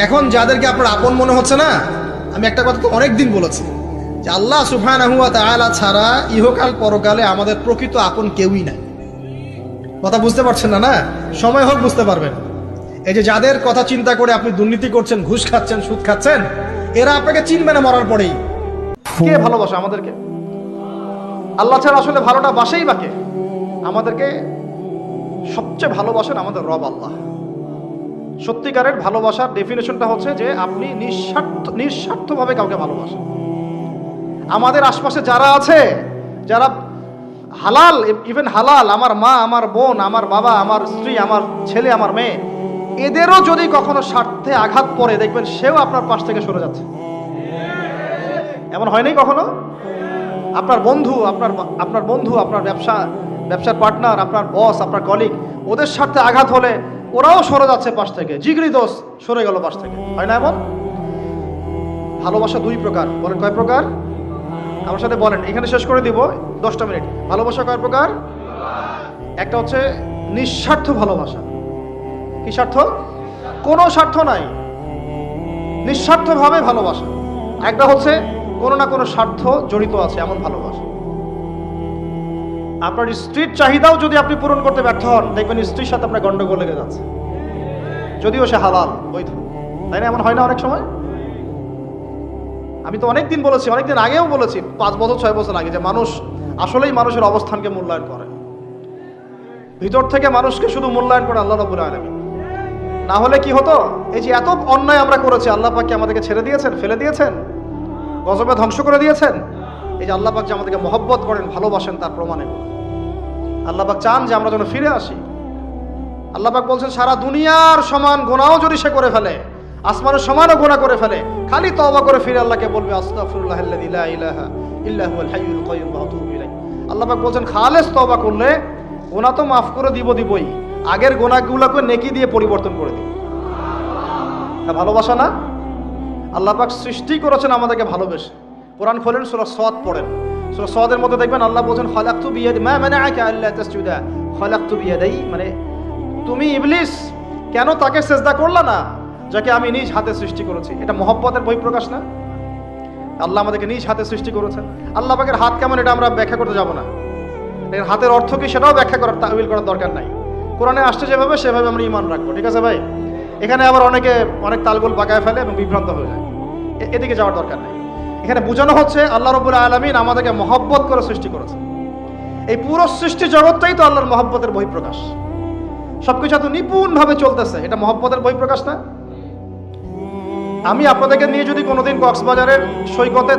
এখন যাদেরকে আপনার আপন মনে হচ্ছে না, আমি একটা কথা তো অনেকদিন বলেছি যে আল্লাহ সুবহানাহু ওয়া তাআলা ছাড়া ইহকাল পরকালে আমাদের প্রকৃত আপন কেউই নাই। কথা বুঝতে পারছেন না? সময় হোক বুঝতে পারবেন। এই যে যাদের কথা চিন্তা করে আপনি দুর্নীতি করছেন, ঘুষ খাচ্ছেন, সুদ খাচ্ছেন, এরা আপনাকে চিনবে না মরার পরেই। কে ভালোবাসে আমাদেরকে? আল্লাহ ছাড়া আসলে ভালোটা বাসেই বাকে। আমাদেরকে সবচেয়ে ভালোবাসেন আমাদের রব আল্লাহ। সত্যিকারের ভালোবাসার ডেফিনেশনটা হচ্ছে যে আপনি নিঃস্বার্থভাবে কাউকে ভালোবাসেন। আমাদের আশপাশে যারা আছে, যারা হালাল, ইভেন হালাল, আমার মা, আমার বোন, আমার বাবা, আমার স্ত্রী, আমার ছেলে, আমার মেয়ে, এদেরও যদি কখনো স্বার্থে আঘাত পড়ে, দেখবেন সেও আপনার পাশ থেকে সরে যাচ্ছে। এমন হয়নি কখনো? আপনার বন্ধু, আপনার ব্যবসার পার্টনার, আপনার বস, আপনার কলিগ, ওদের স্বার্থে আঘাত হলে ওরাও সরে যাচ্ছে পাশ থেকে। জিগরি দোষ সরে গেল পাশ থেকে, হয় না এমন? ভালোবাসা দুই প্রকার। বলেন কয় প্রকার? আমার সাথে বলেন, এখানে শেষ করে দিব 10টা মিনিট। ভালোবাসা কয় প্রকার? একটা হচ্ছে নিঃস্বার্থ ভালোবাসা। কি স্বার্থ? কোনো স্বার্থ নাই, নিঃস্বার্থভাবে ভালোবাসা। একটা হচ্ছে কোনো না কোনো স্বার্থ জড়িত আছে এমন ভালোবাসা। আপনার স্ত্রীর চাহিদাও যদি আপনি পূরণ করতে ব্যর্থ হন, দেখবেন স্ত্রীর সাথে আপনার গন্ডগোল লেগে যাচ্ছে, যদিও সে হালাল বৈধ। তাই না? এমন হয় না অনেক সময়? আমি তো অনেকদিন বলেছি, অনেকদিন আগেও বলেছি, 5 বছর 6 বছর আগে, যে মানুষ আসলেই মানুষের অবস্থানকে মূল্যায়ন করে। ভিতর থেকে মানুষকে শুধু মূল্যায়ন করে আল্লাহ রাব্বুল আলামিন। না হলে কি হতো? এই যে এত অন্যায় আমরা করেছি, আল্লাহ পাক কি আমাদেরকে ছেড়ে দিয়েছেন, ফেলে দিয়েছেন, গজবে ধ্বংস করে দিয়েছেন? এই যে আল্লাহ পাক যে আমাদেরকে মহব্বত করেন, ভালোবাসেন, তার প্রমাণ এগুলো। আল্লাহ পাক চান যে আমরা যেন ফিরে আসি। আল্লাহ পাক বলছেন, সারা দুনিয়ার সমান গুনাহও যদি সে করে ফেলে, আসমানের সমানও গুনাহ করে ফেলে, খালি তওবা করে ফিরে আল্লাহকে বলবে আস্তাগফিরুল্লাহাল্লাযী লা ইলাহা ইল্লা হুয়াল হাইয়ুল কাইয়্যুম ওয়া আতুবু ইলাইহি। আল্লাহ পাক বলছেন, খালেস তওবা করলে গুনাহ তো মাফ করে দিবই, আগের গুনাহগুলোকে নেকি দিয়ে পরিবর্তন করে দিব। ভালোবাসা না? আল্লাহ পাক সৃষ্টি করেছেন আমাদেরকে ভালোবেসে। কোরআন খোলেন, সূরা সাদ পড়েন। সূরা সাদের মধ্যে দেখবেন আল্লাহ বলেন, খালাকতু বিয়াদি মা মানাআকা আল্লা তাসজুদা খালাকতু বিয়াদাই, মানে তুমি ইবলিস কেন তাকে সিজদা করলা না যাকে আমি নিজ হাতে সৃষ্টি করেছি? এটা মহব্বতের বহিঃপ্রকাশ না? আল্লাহ আমাদেরকে নিজ হাতে সৃষ্টি করেছেন। আল্লাহ পাকের হাত কেমন এটা আমরা ব্যাখ্যা করতে যাব না। এর হাতের অর্থ কি সেটাও ব্যাখ্যা করার, তাওয়িল করার দরকার নাই। কোরআনে আসছে যেভাবে সেভাবে আমরা ঈমান রাখবো, ঠিক আছে ভাই? এখানে আবার অনেকে অনেক তালগোল পাকায় ফেলে এবং বিভ্রান্ত হয়ে যায়, এদিকে যাওয়ার দরকার নেই। এখানে বোঝানো হচ্ছে আল্লাহ রাব্বুল আলামিন আমাদেরকে মহব্বত করে সৃষ্টি করেছেন। এই পুরো সৃষ্টি জগৎটাই তো আল্লাহর মহব্বতের বহিঃপ্রকাশ। সবকিছু এত নিপুণভাবে চলতেছে, এটা মহব্বতের বহিঃপ্রকাশ না? আমি আপনাদেরকে নিয়ে যদি কোনোদিন কক্সবাজারের সৈকতে